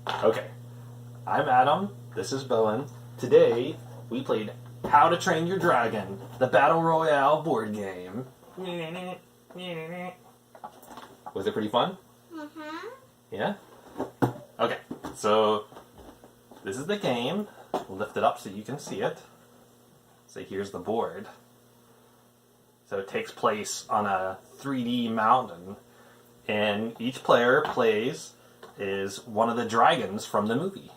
Okay, I'm Adam, this is Bowen. Today, we played How to Train Your Dragon, the Battle Royale board game. Was it pretty fun? Yeah? Okay, so this is the game. We'll lift it up so you can see it. So here's the board. So it takes place on a 3D mountain, and each player plays is one of the dragons from the movie.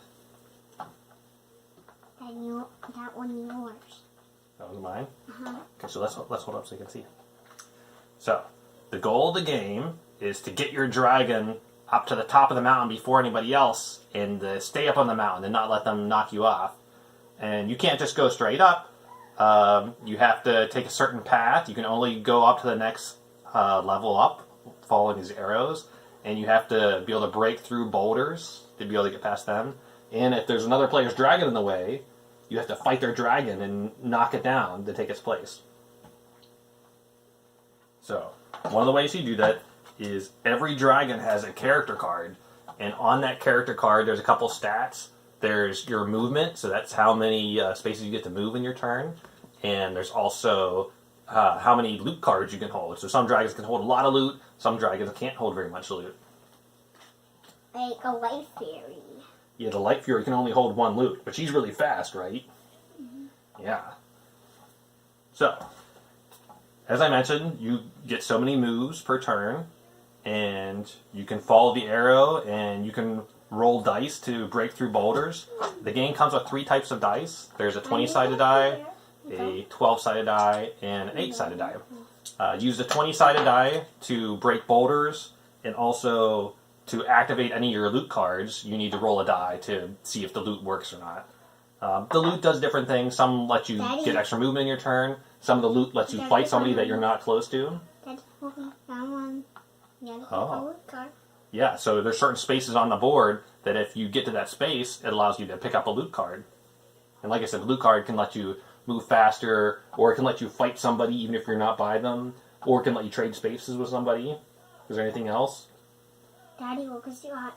That one yours. That was mine? Okay, so let's hold up so you can see. So, the goal of the game is to get your dragon up to the top of the mountain before anybody else and stay up on the mountain and not let them knock you off. And you can't just go straight up. You have to take a certain path. You can only go up to the next level up following these arrows. And you have to be able to break through boulders to be able to get past them. And if there's another player's dragon in the way, you have to fight their dragon and knock it down to take its place. So, one of the ways you do that is every dragon has a character card. And on that character card, there's a couple stats. There's your movement, so that's how many spaces you get to move in your turn. And there's also how many loot cards you can hold. So some dragons can hold a lot of loot, some dragons can't hold very much loot. Like a light fairy. Yeah, the Light Fury can only hold one loot, but she's really fast, right? Yeah. So, as I mentioned, you get so many moves per turn, and you can follow the arrow, and you can roll dice to break through boulders. The game comes with 3 types of dice. There's a 20-sided die, a 12-sided die, and an 8-sided die. Use the 20-sided die to break boulders, and also to activate any of your loot cards, you need to roll a die to see if the loot works or not. The loot does different things. Some let you get extra movement in your turn. Some of the loot lets you fight somebody that you're not close to. Yeah, so there's certain spaces on the board that if you get to that space, it allows you to pick up a loot card. And like I said, the loot card can let you move faster, or it can let you fight somebody even if you're not by them, or it can let you trade spaces with somebody. Is there anything else? Daddy, what is that?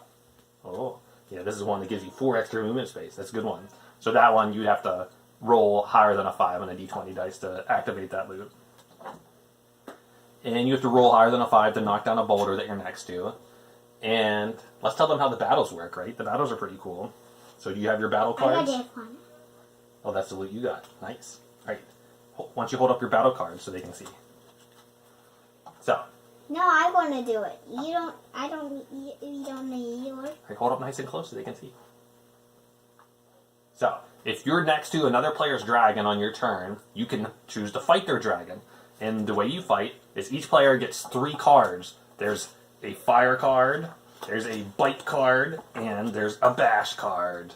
Oh, yeah, this is one that gives you 4 extra movement space. That's a good one. So that one, you'd have to roll higher than a 5 on a d20 dice to activate that loot. And you have to roll higher than a 5 to knock down a boulder that you're next to. And let's tell them how the battles work, right? The battles are pretty cool. So do you have your battle cards? I got one. Oh, that's the loot you got. Nice. All right. Why don't you hold up your battle cards so they can see? So. No, I want to do it. You don't need yours. Right, hold up nice and close so they can see. So, if you're next to another player's dragon on your turn, you can choose to fight their dragon. And the way you fight is each player gets 3 cards. There's a fire card, there's a bite card, and there's a bash card.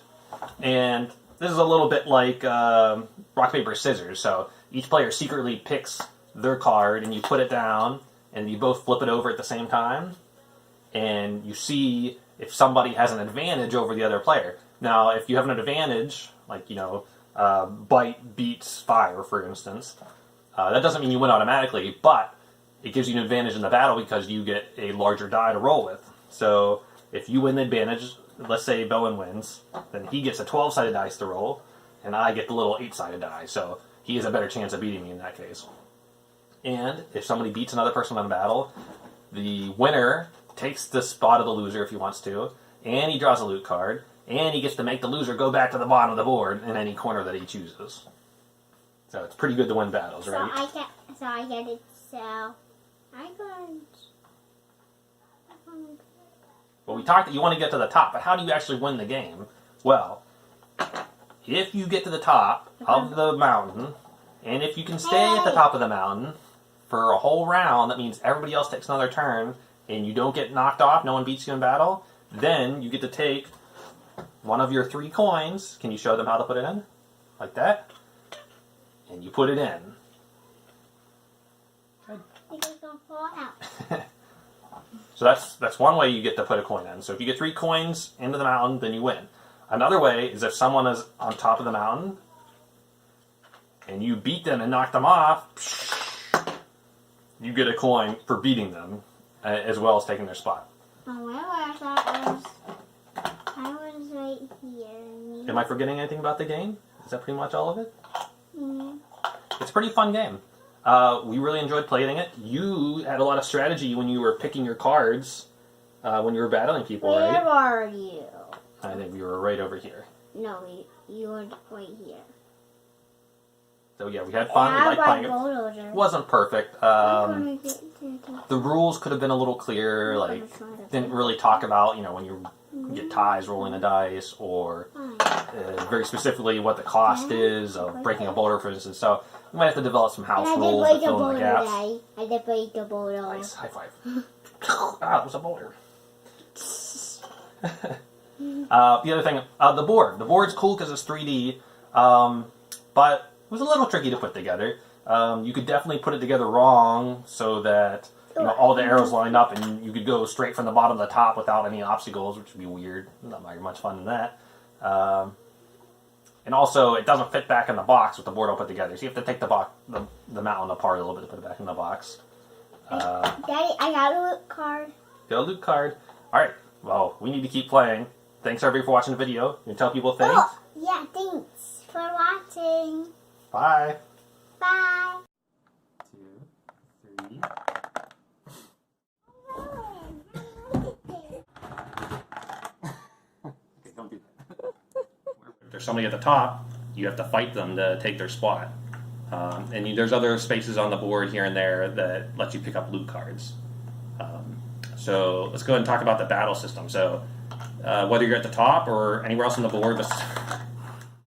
And this is a little bit like rock, paper, scissors. So, each player secretly picks their card, and you put it down, and you both flip it over at the same time, and you see if somebody has an advantage over the other player. Now, if you have an advantage, like, bite beats fire, for instance, that doesn't mean you win automatically, but it gives you an advantage in the battle because you get a larger die to roll with. So, if you win the advantage, let's say Bowen wins, then he gets a 12-sided dice to roll, and I get the little 8-sided die, so he has a better chance of beating me in that case. And if somebody beats another person in a battle, the winner takes the spot of the loser if he wants to, and he draws a loot card, and he gets to make the loser go back to the bottom of the board in any corner that he chooses. So it's pretty good to win battles, right? So I get it. So I got. Well, we talked that you want to get to the top, but how do you actually win the game? Well, if you get to the top of the mountain, and if you can stay at the top of the mountain for a whole round, that means everybody else takes another turn, and you don't get knocked off, no one beats you in battle, then you get to take one of your 3 coins. Can you show them how to put it in? Like that. And you put it in. Good. It's gonna fall out. So that's one way you get to put a coin in. So if you get 3 coins into the mountain, then you win. Another way is if someone is on top of the mountain, and you beat them and knock them off, you get a coin for beating them, as well as taking their spot. Oh, where was that? I was Am I forgetting anything about the game? Is that pretty much all of it? Mm-hmm. It's a pretty fun game. We really enjoyed playing it. You had a lot of strategy when you were picking your cards when you were battling people, Where right? are you? I think we were right over here. No, you were right here. So yeah, we had fun. We liked playing it. It wasn't perfect. The rules could have been a little clearer. Like, didn't really talk about, you know, when you get ties, rolling the dice, or very specifically what the cost is of breaking a boulder, for instance. So you might have to develop some house rules to fill in the gaps. I did break the boulder. Nice, high five. Ah, it was a boulder. The other thing, the board. The board's cool because it's 3D, but it was a little tricky to put together. You could definitely put it together wrong so that, you know, all the arrows lined up and you could go straight from the bottom to the top without any obstacles, which would be weird. Not very much fun in that. And also, it doesn't fit back in the box with the board all put together. So you have to take the mountain apart a little bit to put it back in the box. Daddy, I got a loot card. Got a loot card. All right. Well, we need to keep playing. Thanks everybody for watching the video. You can tell people thanks. Oh, yeah, thanks for watching. Bye. Bye. 2, 3. Okay, don't do that. If there's somebody at the top, you have to fight them to take their spot. And there's other spaces on the board here and there that let you pick up loot cards. So let's go ahead and talk about the battle system. So whether you're at the top or anywhere else on the board,